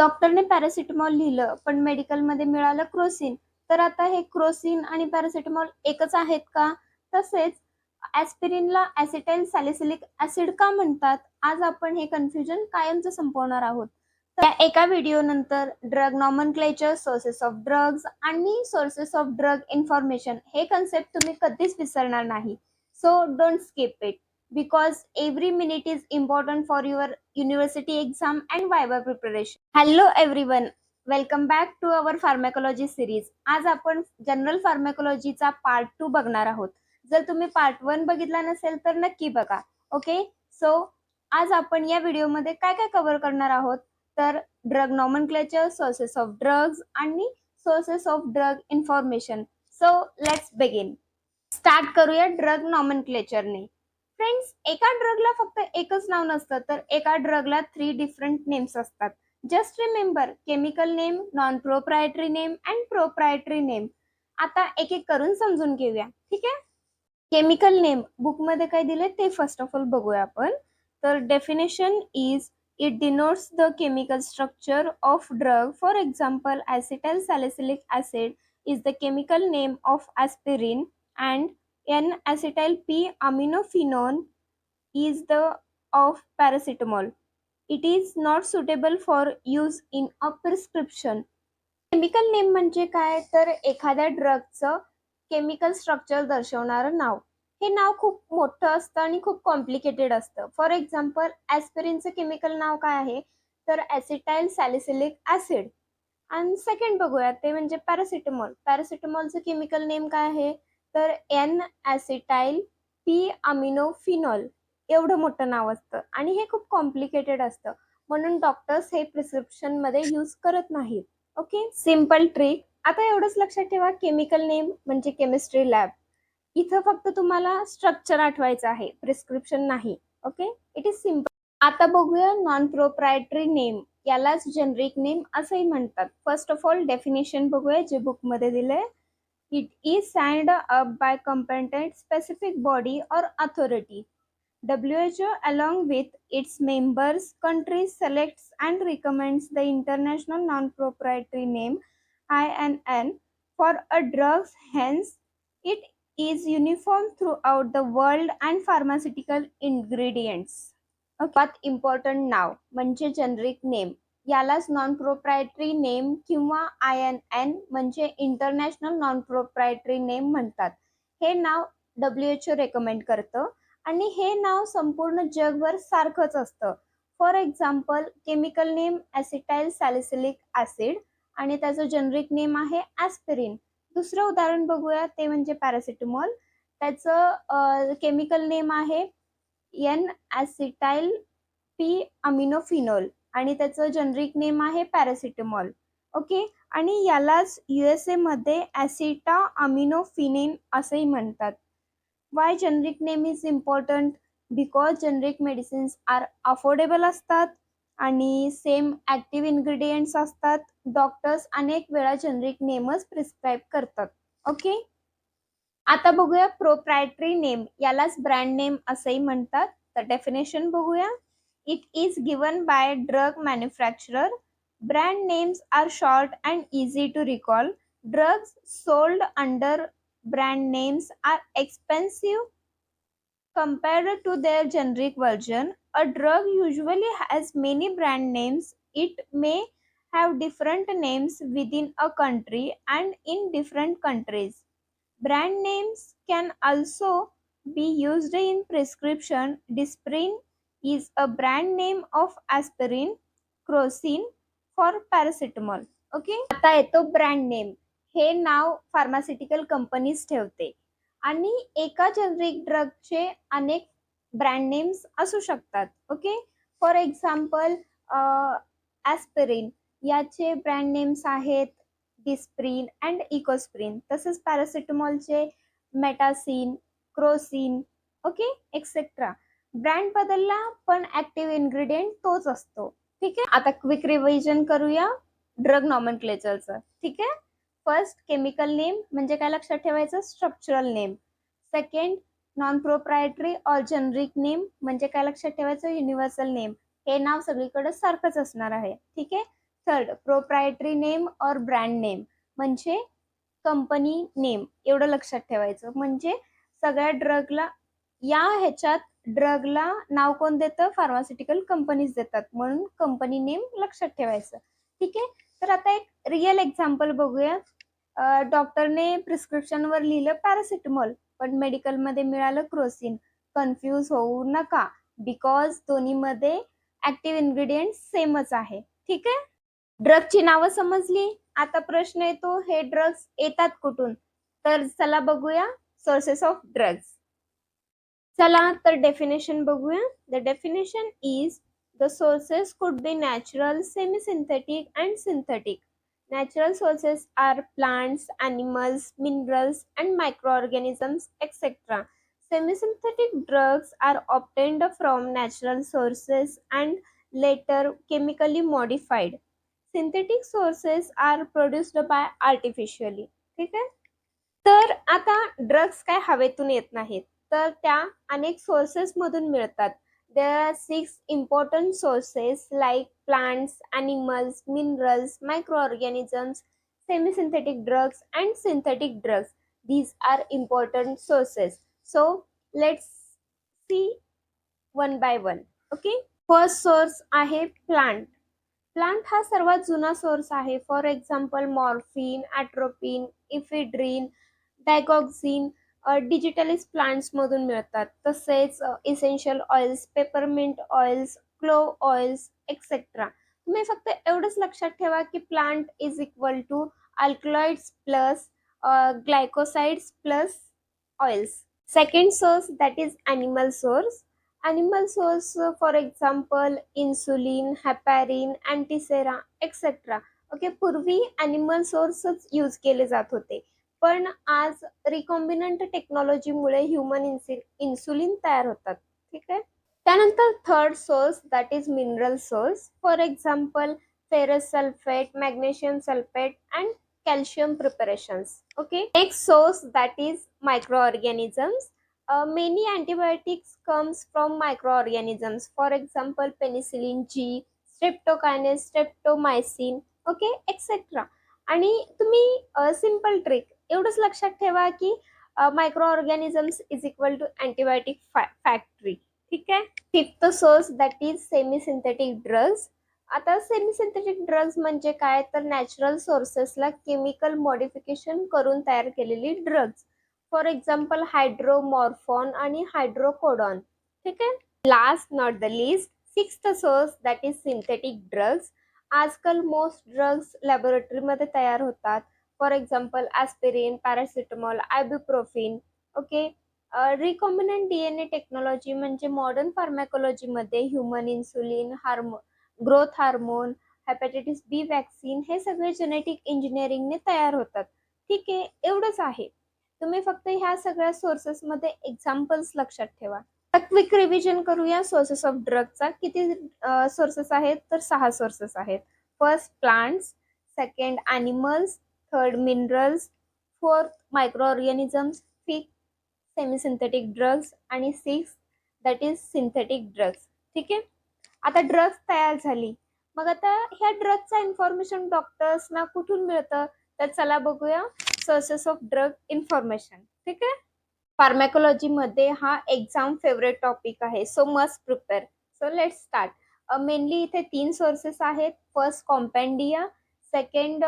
डॉक्टरने पॅरासिटामॉल लिहिलं पण मेडिकलमध्ये मिळालं क्रोसिन. तर आता हे क्रोसिन आणि पॅरासिटामॉल एकच आहेत का? तसेच ॲस्पिरिनला ॲसिटाइल सॅलिसिलिक ॲसिड का म्हणतात? आज आपण हे कन्फ्युजन कायमचं संपवणार आहोत. त्या एका व्हिडिओनंतर drug nomenclature, sources of drugs आणि सोर्सेस ऑफ ड्रग इन्फॉर्मेशन हे कन्सेप्ट तुम्ही कधीच विसरणार नाही. So don't skip it because every minute is important for your university exam and viva preparation. Hello everyone, welcome back to our pharmacology series. आज आपण general फार्मॅकोलॉजीचा part 2 बघणार आहोत. जर तुम्ही पार्ट 1 बघितला नसेल तर नक्की बघा. ओके, सो आज आपण या व्हिडिओमध्ये काय काय कव्हर करणार आहोत तर drug nomenclature, sources of drugs आणि sources of drug information. So let's begin. Start करूया ड्रग नॉमनक्लेचरने. फ्रेंड्स, एका ड्रगला फक्त एकच नाव नसतं तर एका ड्रगला 3 डिफरंट नेम्स असतात. Just remember chemical name, non proprietary name and proprietary name. आता एक एक करून समजून घेऊया, ठीक आहे. केमिकल नेम बुकमध्ये काय दिले ते फर्स्ट ऑफ ऑल बघूया आपण. तर definition is it denotes the chemical structure of drug. For example acetyl salicylic acid is the chemical name of aspirin and N-acetyl P-aminophenone is the of paracetamol. It is not suitable for use in a prescription. Chemical name म्हणजे काय तर एखाद्या ड्रगचं chemical structure दर्शवणारं नाव. हे नाव खूप मोठं असतं आणि खूप कॉम्प्लिकेटेड असतं. फॉर एक्झाम्पल ॲस्पिरिनचं केमिकल नाव काय आहे तर ॲसिटाइल सॅलिसिलिक ॲसिड. आणि सेकंड बघूया ते म्हणजे पॅरासिटामॉल. पॅरासिटामॉलचं केमिकल नेम काय आहे तर N-acetyl P-aminophenol. एवढं मोठं नाव असतं आणि हे खूप कॉम्प्लिकेटेड असतं म्हणून डॉक्टर्स हे प्रिस्क्रिप्शन मध्ये यूज करत नाहीत. Okay, simple trick. आता एवढंच लक्षात ठेवा, केमिकल नेम म्हणजे केमिस्ट्री लॅब. इथं फक्त तुम्हाला स्ट्रक्चर आठवायचं आहे, प्रिस्क्रिप्शन नाही. Okay, it is simple. आता बघूया नॉन प्रोप्रायटरी नेम, यालाच जनरिक नेम असंही म्हणतात. फर्स्ट ऑफ ऑल डेफिनेशन बघूया जे बुकमध्ये दिलंय. It is signed up by competent specific body or authority. WHO along with its members countries selects and recommends the international non-proprietary name INN for a drug. Hence, it is uniform throughout the world and pharmaceutical ingredients. Okay. Important now म्हणजे generic name. यालाच non proprietary name किंवा INN म्हणजे international non proprietary name म्हणतात. हे नाव WHO recommend करतं आणि हे नाव संपूर्ण जगभर सारखंच असतं. For example chemical name acetyl salicylic acid आणि त्याचं जनरिक नेम आहे ॲस्पिरिन. दुसरं उदाहरण बघूया ते म्हणजे पॅरासिटामॉल. त्याचं केमिकल नेम आहे N-acetyl P-aminophenol आणि त्याचं जनरिक नेम आहे पॅरासिटामॉल. ओके, आणि यालाच USA मध्ये ॲसिटामिनोफिनेन असंही म्हणतात. Why generic name is important? Because generic medicines are affordable असतात आणि सेम ॲक्टिव्ह इन्ग्रेडियंट्स असतात. डॉक्टर्स अनेक वेळा जनरिक नेमच प्रिस्क्राईब करतात. ओके, आता बघूया प्रोप्रायटरी नेम, यालाच ब्रँड नेम असंही म्हणतात. तर डेफिनेशन बघूया. It is given by drug manufacturer. Brand names are short and easy to recall. Drugs sold under brand names are expensive compared to their generic version. A drug usually has many brand names. It may have different names within a country and in different countries. Brand names can also be used in prescription. Disprin is a brand name of aspirin, crocin for paracetamol. Okay, आता येतो brand name. हे नाव pharmaceutical companies ठेवते आणि एका generic ड्रगचे अनेक brand names असू शकतात. Okay, for example aspirin याचे ब्रँड नेम्स आहेत डिस्प्रिन अँड इकोस्प्रिन. तसेच पॅरासिटामॉलचे Metacin, Crocin, okay etcetera. Brand बदलला पण ऍक्टिव्ह इन्ग्रेडियंट तोच असतो. ठीक आहे, आता क्विक रिव्हिजन करूया ड्रग नॉमनक्लेचरचं. ठीक आहे, फर्स्ट केमिकल नेम म्हणजे काय लक्षात ठेवायचं, structural name. Second non proprietary or generic name म्हणजे काय लक्षात ठेवायचं, युनिव्हर्सल नेम. हे नाव सगळीकडे सारखंच असणार आहे. ठीक आहे. थर्ड प्रोप्रायटरी नेम और ब्रँड नेम, म्हणजे कंपनी नेम, एवढं लक्षात ठेवायचं. म्हणजे सगळ्या ड्रगला ह्याच्यात ड्रगला नाव कोण देतं? फार्मास्युटिकल कंपनीज देतात, म्हणून कंपनी नेम लक्षात ठेवायचं. ठीक आहे. तर आता एक रिअल एक्झाम्पल बघूया. डॉक्टरने प्रिस्क्रिप्शनवर लिहिलं पॅरासिटामॉल, पण मेडिकलमध्ये मिळालं क्रोसिन. कन्फ्यूज होऊ नका, बिकॉज दोन्हीमध्ये ऍक्टिव्ह इन्ग्रेडियंट सेमच आहे. ठीक आहे. ड्रगची नावं समजली. आता प्रश्न येतो, हे ड्रग्स येतात कुठून? तर चला बघूया सोर्सेस ऑफ ड्रग्स. चला तर डेफिनेशन बघूया. The definition is the sources could be natural, semi synthetic and synthetic. Natural sources are plants, animals, minerals, and microorganisms, etc. Semi-synthetic drugs are obtained from natural sources and later chemically modified. Synthetic sources are produced by artificially. ठीक आहे. तर आता drugs काय हवेतून येत नाहीत, तर त्या अनेक सोर्सेस मधून मिळतात. There are 6 important sources like plants, animals, minerals, microorganisms, semi-synthetic drugs, and synthetic drugs. These are important sources. So let's see one by one. Okay. First source आहे plant. प्लांट हा सर्वात जुना सोर्स आहे. For example morphine, atropine, ephedrine, digoxin digitalis plants मधून मिळतात. तसेच essential oils, peppermint oils, clove oils, etcetera. तुम्ही फक्त एवढंच लक्षात ठेवा की plant is equal to alkaloids plus glycosides plus oils. Second source that is animal source. Animal source, for example, insulin, heparin, antisera, etc. Okay. पूर्वी animal सोर्सच use केले जात होते, पण आज रिकॉम्बिनंट टेक्नॉलॉजीमुळे ह्युमन इन्सुलिन तयार होतात. ठीक आहे. त्यानंतर third source that is mineral source. For example ferrous sulphate, magnesium sulphate and calcium preparations. Okay. Next source that is micro organisms. Many antibiotics comes from microorganisms. For example, penicillin G, streptokinase, streptomycin, okay, etc. आणि तुम्ही simple trick एवढंच लक्षात ठेवा की microorganisms is equal to antibiotic factory. ठीक आहे. Fifth source that is semi synthetic drugs. आता semi synthetic drugs म्हणजे काय, तर नॅचरल सोर्सेसला केमिकल मॉडिफिकेशन करून तयार केलेली ड्रग्स. फॉर एक्झाम्पल हायड्रोमॉर्फॉन आणि हायड्रोकोडॉन. ठीक आहे. Last not the list, sixth source that is synthetic drugs. आजकाल मोस्ट ड्रग्स लॅबोरेटरीमध्ये तयार होतात. For example aspirin, paracetamol, ibuprofen. Okay. Recombinant DNA technology म्हणजे मॉडर्न फार्मॅकोलॉजीमध्ये human insulin, growth hormone, hepatitis B vaccine हे सगळे जेनेटिक इंजिनिअरिंगने तयार होतात. ठीक आहे. एवढंच आहे. तुम्ही फक्त ह्या सगळ्या सोर्सेस मध्ये एक्झाम्पल्स लक्षात ठेवा. क्विक रिव्हिजन करूया सोर्सेस ऑफ ड्रगचा. किती सोर्सेस आहेत, तर 6 सोर्सेस आहेत. First plants, second animals, third minerals, fourth micro organisms, fifth semi synthetic drugs आणि sixth that is synthetic drugs. ठीक आहे. आता ड्रग्स तयार झाली, मग आता ह्या ड्रगचा इन्फॉर्मेशन डॉक्टर्सना कुठून मिळतं, तर चला बघूया सोर्सेस ऑफ ड्रग इन्फॉर्मेशन. ठीक आहे. फार्मॅकोलॉजी मध्ये हा एक्झाम फेवरेट टॉपिक आहे, so must prepare. So let's start. Mainly इथे 3 सोर्सेस आहेत. फर्स्ट कॉम्पेंडिया, सेकंड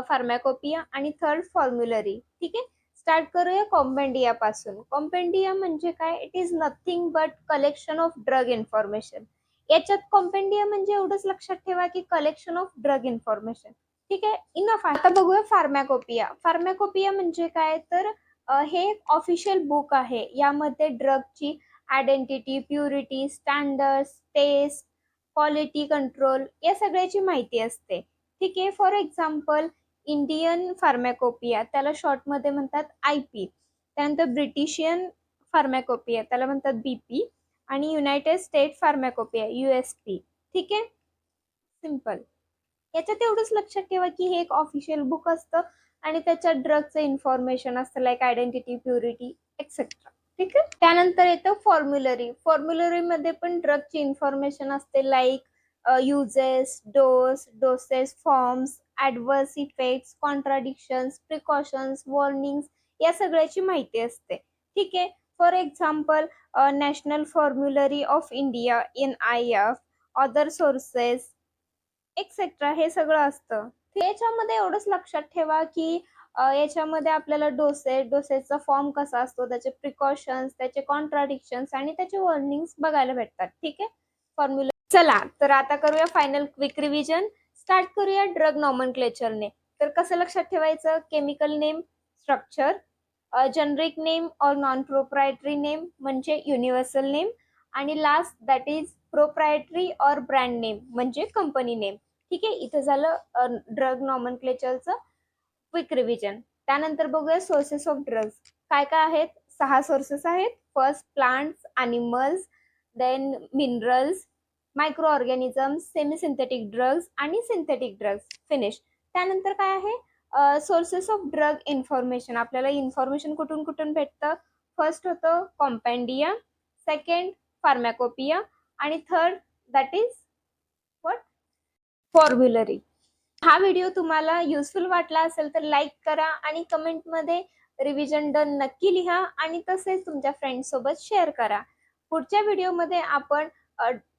फार्मॅकोपिया आणि थर्ड फॉर्म्युलरी. ठीक आहे. स्टार्ट करूया कॉम्पेंडिया पासून. कॉम्पेंडिया म्हणजे काय, it is nothing but collection of drug information. याच्यात कॉम्पेंडिया म्हणजे एवढंच लक्षात ठेवा की कलेक्शन ऑफ ड्रग इन्फॉर्मेशन. ठीक आहे. इनफ. आता बघूया फार्मॅकोपिया. फार्मॅकोपिया म्हणजे काय, तर हे एक ऑफिशियल बुक आहे. यामध्ये ड्रगची identity, purity, standards, test, quality control या सगळ्याची माहिती असते. ठीक आहे. फॉर एक्झाम्पल इंडियन फार्मॅकोपिया, त्याला शॉर्टमध्ये म्हणतात IP. त्यानंतर ब्रिटिशियन फार्मॅकोपिया, त्याला म्हणतात BP. आणि युनायटेड स्टेट फार्मॅकोपिया, USP. ठीक आहे. सिम्पल. याच्यात एवढंच लक्षात ठेवा की हे एक ऑफिशियल बुक असतं आणि त्याच्यात ड्रगचं इन्फॉर्मेशन असतं, लाईक आयडेंटिटी, प्युरिटी, एक्सेट्रा. ठीक आहे. त्यानंतर येतं फॉर्म्युलरी. फॉर्म्युलरी मध्ये पण ड्रगची इन्फॉर्मेशन असते, like uses, doses forms, adverse effects, contradictions, precautions, warnings या सगळ्याची माहिती असते. ठीक आहे. For example national formulary of India NIF, other sources etcetera हे सगळं असतं. याच्यामध्ये एवढंच लक्षात ठेवा की याच्यामध्ये आपल्याला डोसेसचा फॉर्म कसा असतो, त्याचे प्रिकॉशन्स, त्याचे कॉन्ट्राडिक्शन्स आणि त्याचे वॉर्निंग्स बघायला भेटतात. ठीक आहे. फॉर्म्युला चला तर आता करूया फायनल क्विक रिव्हिजन. स्टार्ट करूया ड्रग नॉमनक्लेचरने. तर कसं लक्षात ठेवायचं, chemical name, structure, generic name और नॉन प्रोप्रायटरी नेम म्हणजे युनिव्हर्सल नेम, आणि लास्ट दॅट इज प्रोप्रायटरी और ब्रँड नेम म्हणजे कंपनी नेम. ठीक आहे. इथं झालं ड्रग नॉमनक्लेचरचं क्विक रिव्हिजन. त्यानंतर बघूया सोर्सेस ऑफ ड्रग्स. काय काय आहेत? 6 सोर्सेस आहेत. First plants, animals, then minerals, microorganisms, semi synthetic drugs आणि सिंथेटिक ड्रग्ज. फिनिश. त्यानंतर काय आहे? Sources of drug information. आपल्याला इन्फॉर्मेशन कुठून कुठून भेटतं? फर्स्ट होतं कॉम्पेंडिया, सेकंड फार्मॅकोपिया आणि third that is what? Formulary. हा व्हिडिओ तुम्हाला युजफुल वाटला असेल तर लाईक करा आणि कमेंटमध्ये रिव्हिजन डन नक्की लिहा आणि तसेच तुमच्या फ्रेंड्स सोबत शेअर करा. पुढच्या व्हिडिओमध्ये आपण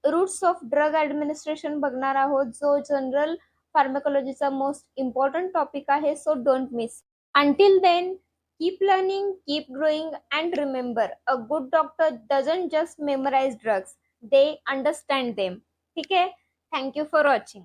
रूट्स ऑफ ड्रग ॲडमिनिस्ट्रेशन बघणार आहोत, जो जनरल फार्मॅकोलॉजीचा मोस्ट इम्पॉर्टंट टॉपिक आहे. So don't miss. Until then, keep learning, keep growing and remember, a good doctor doesn't just memorize drugs, they understand them. ठीक आहे. Thank you for watching.